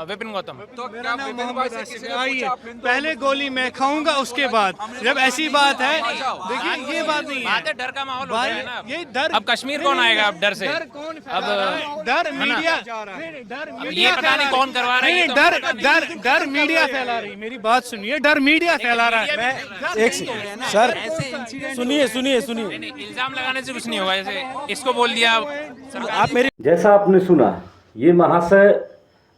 विपिन गौतम। तो मेरा क्या नाम विपिन भाई मोहम्मद से आसिफ किसी है। ने आइए, पूछा आप हिंदू पहले गोली मैं खाऊंगा उसके बाद। जब ऐसी बात है, देखिए ये बात नहीं बात है है डर का माहौल हो भाई, गया है ना। ये डर। अब कश्मीर कौन आएगा अब डर से? डर कौन अब डर मीडिया, डर मीडिया पता नहीं कौन करवा रहा है, ये तो डर पता नहीं। डर मीडिया फैला रही। मेरी बात सुनिए, डर मीडिया फैला रहा है। एक सर सुनिए सुनिए सुनिए, इल्जाम लगाने से कुछ नहीं होगा। जैसे इसको बोल दिया आप मेरी जैसा आपने सुना, ये महाशय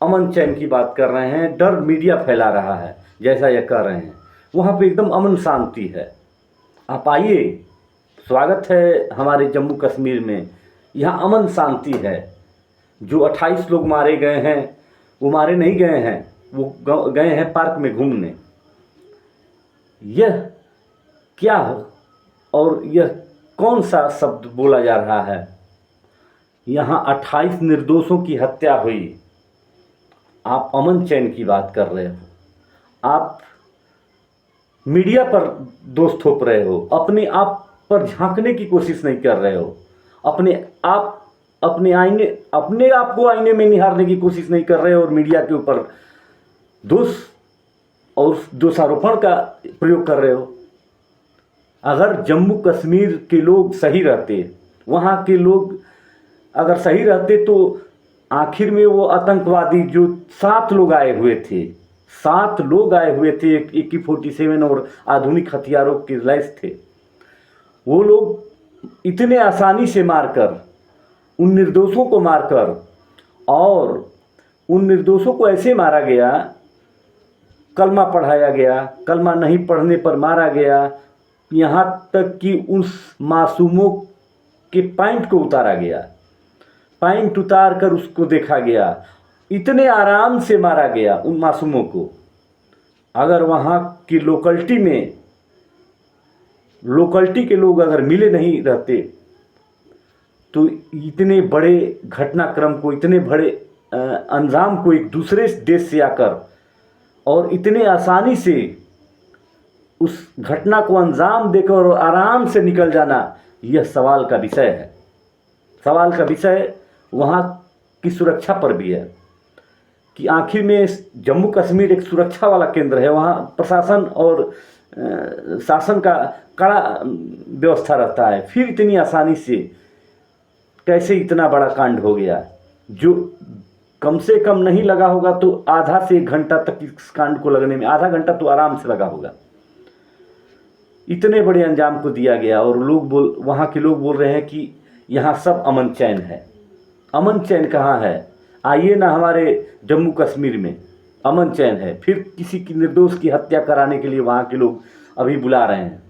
अमन चैन की बात कर रहे हैं। डर मीडिया फैला रहा है जैसा ये कर रहे हैं। वहाँ पे एकदम अमन शांति है। आप आइए, स्वागत है हमारे जम्मू कश्मीर में। यहाँ अमन शांति है। जो 28 लोग मारे गए हैं वो मारे नहीं गए हैं, वो गए हैं पार्क में घूमने। यह क्या हो और यह कौन सा शब्द बोला जा रहा है? यहाँ 28 निर्दोषों की हत्या हुई, आप अमन चैन की बात कर रहे हो। आप मीडिया पर दोष थोप रहे हो, अपने आप पर झांकने की कोशिश नहीं कर रहे हो, अपने आप को आईने में निहारने की कोशिश नहीं कर रहे हो और मीडिया के ऊपर दोष और दोषारोपण का प्रयोग कर रहे हो। अगर जम्मू कश्मीर के लोग सही रहते, वहाँ के लोग अगर सही रहते, तो आखिर में वो आतंकवादी जो 7 लोग आए हुए थे, 7 लोग आए हुए थे AK-47 और आधुनिक हथियारों के लैस थे, वो लोग इतने आसानी से मारकर, उन निर्दोषों को मारकर, और उन निर्दोषों को ऐसे मारा गया, कलमा पढ़ाया गया, कलमा नहीं पढ़ने पर मारा गया, यहाँ तक कि उस मासूमों के पैंट को उतारा गया, पैंट उतार कर उसको देखा गया, इतने आराम से मारा गया उन मासूमों को। अगर वहाँ की लोकलिटी के लोग अगर मिले नहीं रहते, तो इतने बड़े घटनाक्रम को, इतने बड़े अंजाम को एक दूसरे देश से आकर और इतने आसानी से उस घटना को अंजाम देकर और आराम से निकल जाना, यह सवाल का विषय है। सवाल का विषय वहाँ की सुरक्षा पर भी है कि आखिर में जम्मू कश्मीर एक सुरक्षा वाला केंद्र है। वहाँ प्रशासन और शासन का कड़ा व्यवस्था रहता है, फिर इतनी आसानी से कैसे इतना बड़ा कांड हो गया, जो कम से कम नहीं लगा होगा तो आधा से 1 घंटा तक इस कांड को लगने में, आधा घंटा तो आराम से लगा होगा। इतने बड़े अंजाम को दिया गया और वहाँ के लोग बोल रहे हैं कि यहाँ सब अमन चैन है। अमन चैन कहाँ है? आइए ना, हमारे जम्मू कश्मीर में अमन चैन है। फिर किसी की निर्दोष की हत्या कराने के लिए वहाँ के लोग अभी बुला रहे हैं।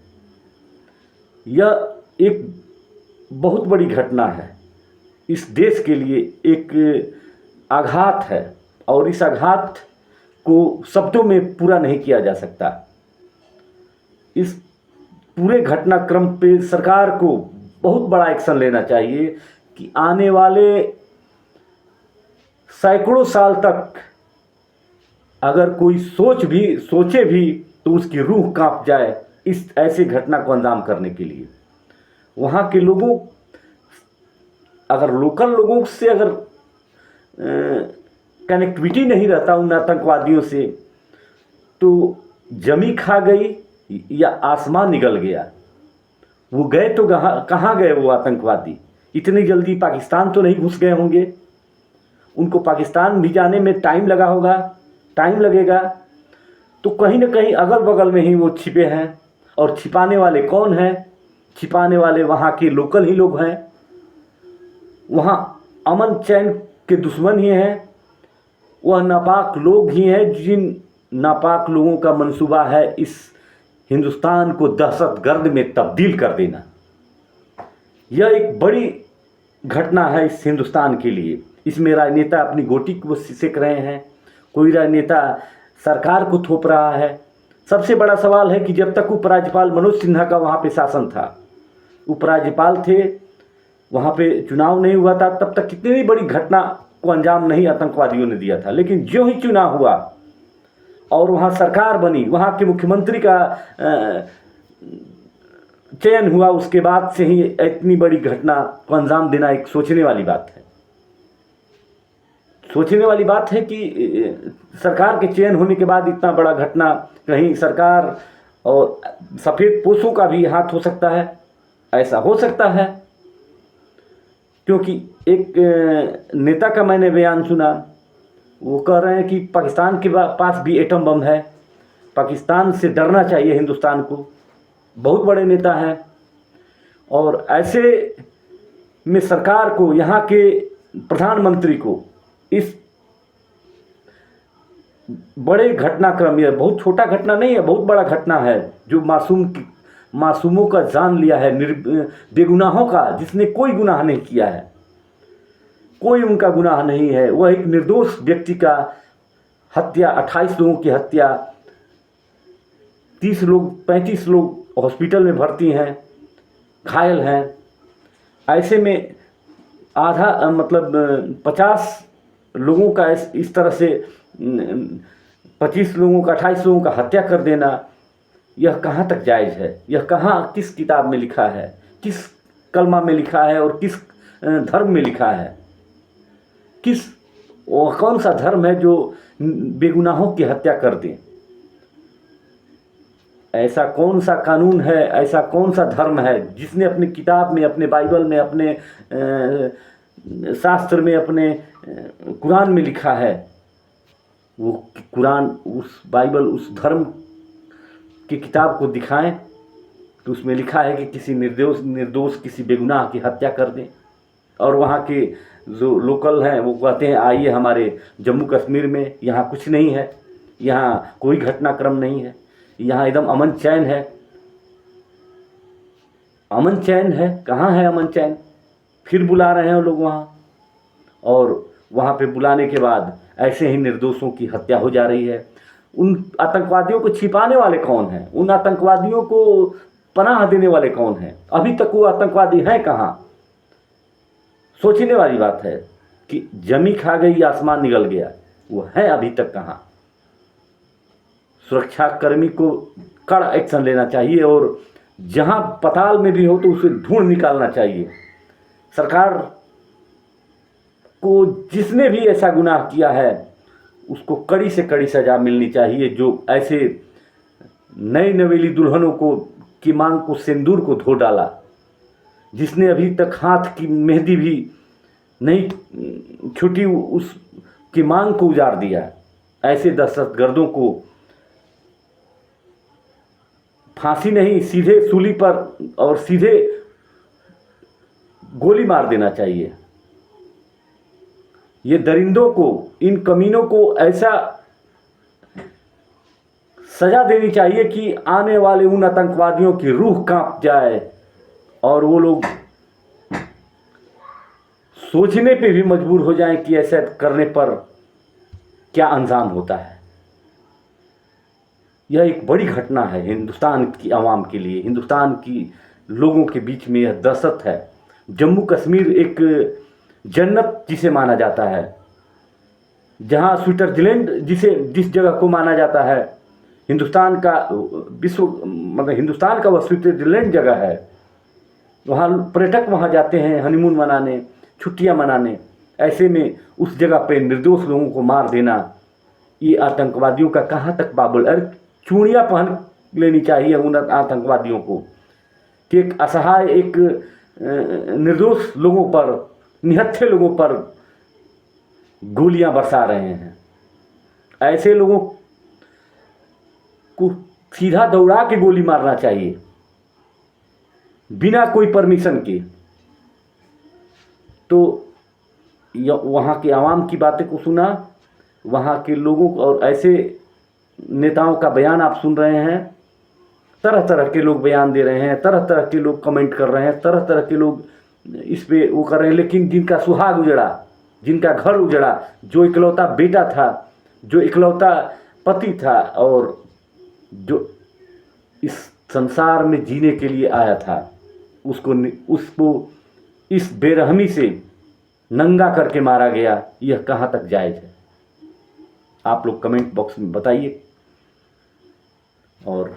यह एक बहुत बड़ी घटना है, इस देश के लिए एक आघात है, और इस आघात को शब्दों में पूरा नहीं किया जा सकता। इस पूरे घटनाक्रम पे सरकार को बहुत बड़ा एक्शन लेना चाहिए कि आने वाले सैकड़ों साल तक अगर कोई सोचे भी तो उसकी रूह कांप जाए इस ऐसे घटना को अंजाम करने के लिए। वहाँ के लोगों, अगर लोकल लोगों से अगर कनेक्टिविटी नहीं रहता उन आतंकवादियों से, तो जमी खा गई या आसमान निगल गया। वो गए तो कहाँ गए वो आतंकवादी? इतनी जल्दी पाकिस्तान तो नहीं घुस गए होंगे। उनको पाकिस्तान भी जाने में टाइम लगा होगा, टाइम लगेगा। तो कहीं ना कहीं अगल बगल में ही वो छिपे हैं। और छिपाने वाले कौन हैं? छिपाने वाले वहाँ के लोकल ही लोग हैं। वहाँ अमन चैन के दुश्मन ही हैं। वह नापाक लोग ही हैं, जिन नापाक लोगों का मंसूबा है इस हिंदुस्तान को दहशतगर्द में तब्दील कर देना। यह एक बड़ी घटना है इस हिंदुस्तान के लिए। इसमें राजनेता अपनी गोटी को सेक रहे हैं, कोई राजनेता सरकार को थोप रहा है। सबसे बड़ा सवाल है कि जब तक उपराज्यपाल मनोज सिन्हा का वहाँ पे शासन था, उपराज्यपाल थे, वहाँ पे चुनाव नहीं हुआ था, तब तक कितनी बड़ी घटना को अंजाम नहीं आतंकवादियों ने दिया था। लेकिन जो ही चुनाव हुआ और वहाँ सरकार बनी, वहाँ के मुख्यमंत्री का चयन हुआ, उसके बाद से ही इतनी बड़ी घटना को अंजाम देना एक सोचने वाली बात है। सोचने वाली बात है कि सरकार के चयन होने के बाद इतना बड़ा घटना, कहीं सरकार और सफ़ेद पोशों का भी हाथ हो सकता है, ऐसा हो सकता है। क्योंकि एक नेता का मैंने बयान सुना, वो कह रहे हैं कि पाकिस्तान के पास भी एटम बम है, पाकिस्तान से डरना चाहिए हिंदुस्तान को। बहुत बड़े नेता हैं, और ऐसे में सरकार को, यहाँ के प्रधानमंत्री को इस बड़े घटनाक्रम, यह बहुत छोटा घटना नहीं है, बहुत बड़ा घटना है जो मासूमों का जान लिया है, बेगुनाहों का, जिसने कोई गुनाह नहीं किया है, कोई उनका गुनाह नहीं है। वह एक निर्दोष व्यक्ति का हत्या, 28 लोगों की हत्या, 35 लोग हॉस्पिटल में भर्ती हैं, घायल हैं। ऐसे में आधा मतलब 50 लोगों का इस तरह से 25 लोगों का, 28 लोगों का हत्या कर देना, यह कहाँ तक जायज़ है? यह कहाँ, किस किताब में लिखा है, किस कलमा में लिखा है और किस धर्म में लिखा है? वो कौन सा धर्म है जो बेगुनाहों की हत्या कर दे? ऐसा कौन सा कानून है, ऐसा कौन सा धर्म है जिसने अपनी किताब में, अपने बाइबल में, अपने शास्त्र में, अपने कुरान में लिखा है? वो कुरान, उस बाइबल, उस धर्म की किताब को दिखाएं तो उसमें लिखा है कि किसी निर्दोष किसी बेगुनाह की हत्या कर दें। और वहाँ के जो लोकल हैं वो कहते हैं आइए हमारे जम्मू कश्मीर में, यहाँ कुछ नहीं है, यहाँ कोई घटनाक्रम नहीं है, यहाँ एकदम अमन चैन है। अमन चैन है, कहाँ है अमन चैन? फिर बुला रहे हैं लोग वहाँ, और वहाँ पे बुलाने के बाद ऐसे ही निर्दोषों की हत्या हो जा रही है। उन आतंकवादियों को छिपाने वाले कौन हैं? उन आतंकवादियों को पनाह देने वाले कौन हैं? अभी तक वो आतंकवादी हैं कहाँ? सोचने वाली बात है कि जमी खा गई, आसमान निगल गया, वो है अभी तक कहाँ? सुरक्षाकर्मी को कड़ा एक्शन लेना चाहिए, और जहाँ पताल में भी हो तो उसे ढूंढ निकालना चाहिए। सरकार को जिसने भी ऐसा गुनाह किया है उसको कड़ी से कड़ी सज़ा मिलनी चाहिए। जो ऐसे नई नवेली दुल्हनों को की मांग को, सिंदूर को धो डाला, जिसने अभी तक हाथ की मेहंदी भी नहीं छुटी, उस की मांग को उजाड़ दिया, ऐसे दहशतगर्दों को फांसी नहीं, सीधे सूली पर और सीधे गोली मार देना चाहिए। ये दरिंदों को, इन कमीनों को ऐसा सजा देनी चाहिए कि आने वाले उन आतंकवादियों की रूह कांप जाए और वो लोग सोचने पे भी मजबूर हो जाएं कि ऐसा करने पर क्या अंजाम होता है। यह एक बड़ी घटना है हिंदुस्तान की आवाम के लिए, हिंदुस्तान की लोगों के बीच में यह दहशत है। जम्मू कश्मीर एक जन्नत जिसे माना जाता है, जहाँ स्विट्जरलैंड जिस जगह को माना जाता है, हिंदुस्तान का मतलब हिंदुस्तान का वह स्विट्जरलैंड जगह है। वहाँ पर्यटक वहाँ जाते हैं हनीमून मनाने, छुट्टियाँ मनाने। ऐसे में उस जगह पे निर्दोष लोगों को मार देना, ये आतंकवादियों का कहाँ तक बाबुल? अरे चूड़ियाँ पहन लेनी चाहिए उन आतंकवादियों को कि एक असहाय, एक निर्दोष लोगों पर, निहत्थे लोगों पर गोलियां बरसा रहे हैं। ऐसे लोगों को सीधा दौड़ा के गोली मारना चाहिए बिना कोई परमिशन के। तो वहाँ के आवाम की बातें को सुना, वहाँ के लोगों और ऐसे नेताओं का बयान आप सुन रहे हैं। तरह तरह के लोग बयान दे रहे हैं, तरह तरह के लोग कमेंट कर रहे हैं, तरह तरह के लोग इस पे वो कर रहे हैं। लेकिन जिनका सुहाग उजड़ा, जिनका घर उजड़ा, जो इकलौता बेटा था, जो इकलौता पति था और जो इस संसार में जीने के लिए आया था, उसको इस बेरहमी से नंगा करके मारा गया, यह कहाँ तक जायज़ है? आप लोग कमेंट बॉक्स में बताइए। और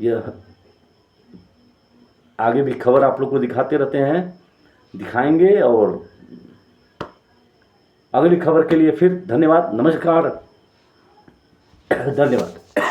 यह आगे भी खबर आप लोग को दिखाते रहते हैं, दिखाएंगे। और अगली खबर के लिए फिर धन्यवाद, नमस्कार, धन्यवाद।